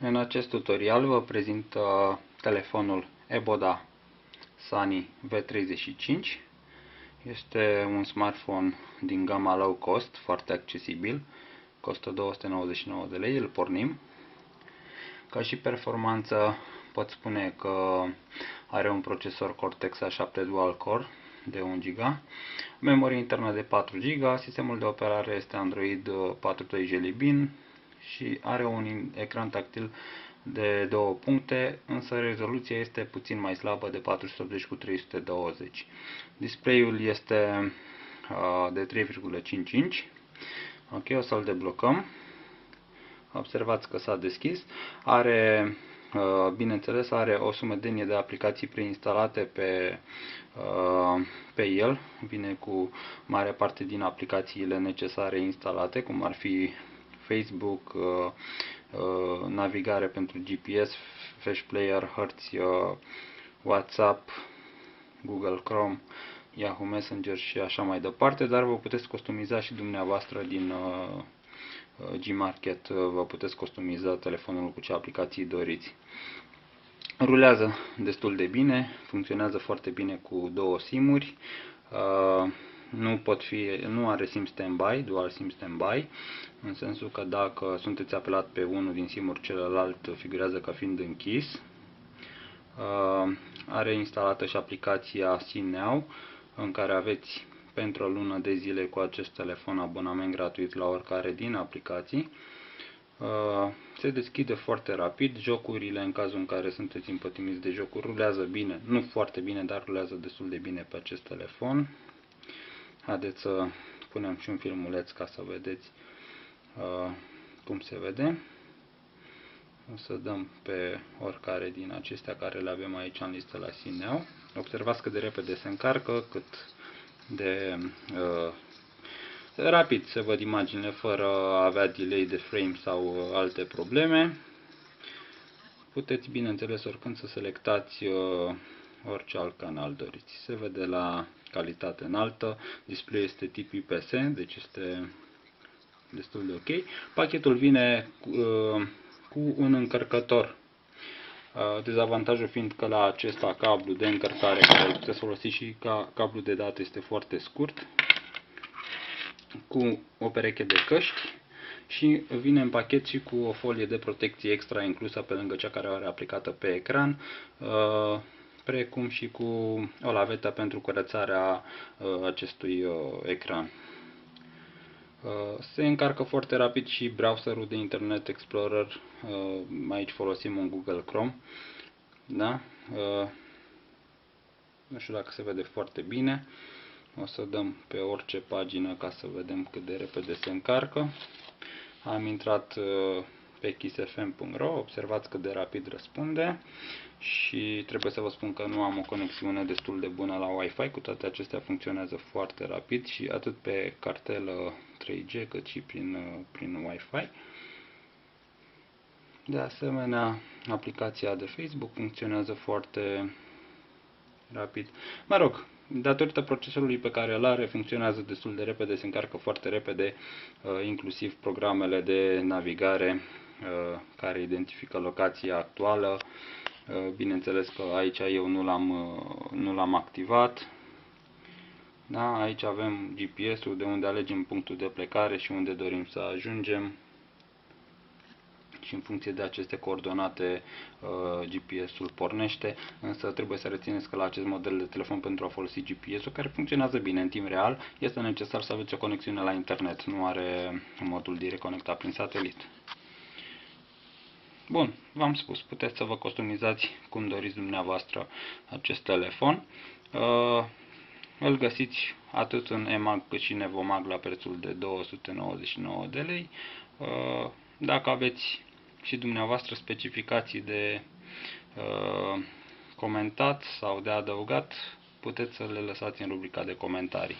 În acest tutorial vă prezint telefonul Eboda Sunny V35. Este un smartphone din gama low cost, foarte accesibil, costă 299 de lei, îl pornim. Ca și performanță pot spune că are un procesor Cortex A7 Dual Core de 1 GB, memorie internă de 4 GB, sistemul de operare este Android 4.2 Jelly Bean și are un ecran tactil de 2 puncte, însă rezoluția este puțin mai slabă, de 480 cu 320. Display-ul este de 3,5 inch. Ok, o să-l deblocăm. Observați că s-a deschis. Are, bineînțeles, are o sumedenie de aplicații preinstalate pe el. Vine cu mare parte din aplicațiile necesare instalate, cum ar fi Facebook, navigare pentru GPS, Flash Player, hărți, WhatsApp, Google Chrome, Yahoo Messenger și așa mai departe, dar vă puteți customiza și dumneavoastră din Gmarket, vă puteți customiza telefonul cu ce aplicații doriți. Rulează destul de bine, funcționează foarte bine cu două SIM-uri. Nu are SIM standby, dual SIM standby, în sensul că dacă sunteți apelat pe unul din SIM-uri, celălalt figurează ca fiind închis. Are instalată și aplicația SeaNow, în care aveți pentru o lună de zile cu acest telefon abonament gratuit la oricare din aplicații. Se deschide foarte rapid, jocurile, în cazul în care sunteți împătimiți de jocuri, rulează bine, nu foarte bine, dar rulează destul de bine pe acest telefon. Haideți să punem și un filmuleț ca să vedeți cum se vede. O să dăm pe oricare din acestea care le avem aici în listă la SeaNow. Observați cât de repede se încarcă, cât de rapid se văd imaginile fără a avea delay de frame sau alte probleme. Puteți, bineînțeles, oricând să selectați orice alt canal doriți. Se vede la calitate înaltă, display este tip IPS, deci este destul de ok. Pachetul vine cu un încărcător. Dezavantajul fiind că la acesta cablu de încărcare care îl puteți folosi și ca cablu de date este foarte scurt, cu o pereche de căști și vine în pachet și cu o folie de protecție extra inclusă pe lângă cea care o are aplicată pe ecran, precum și cu o lavetă pentru curățarea acestui ecran. Se încarcă foarte rapid și browserul de Internet Explorer, aici folosim un Google Chrome, da? Nu știu dacă se vede foarte bine, o să dăm pe orice pagină ca să vedem cât de repede se încarcă. Am intrat pe kissfm.ro, observați cât de rapid răspunde și trebuie să vă spun că nu am o conexiune destul de bună la Wi-Fi, cu toate acestea funcționează foarte rapid și atât pe cartelă 3G cât și prin Wi-Fi. De asemenea, aplicația de Facebook funcționează foarte rapid. Mă rog, datorită procesorului pe care îl are, funcționează destul de repede, se încarcă foarte repede, inclusiv programele de navigare care identifică locația actuală. Bineînțeles că aici eu nu l-am activat. Da, aici avem GPS-ul, de unde alegem punctul de plecare și unde dorim să ajungem. Și în funcție de aceste coordonate GPS-ul pornește, însă trebuie să rețineți că la acest model de telefon, pentru a folosi GPS-ul, care funcționează bine în timp real, este necesar să aveți o conexiune la internet, nu are modul direct conectat prin satelit. Bun, v-am spus, puteți să vă customizați cum doriți dumneavoastră acest telefon. Îl găsiți atât în EMAG cât și în EVOMAG la prețul de 299 de lei. Dacă aveți și dumneavoastră specificații de comentat sau de adăugat, puteți să le lăsați în rubrica de comentarii.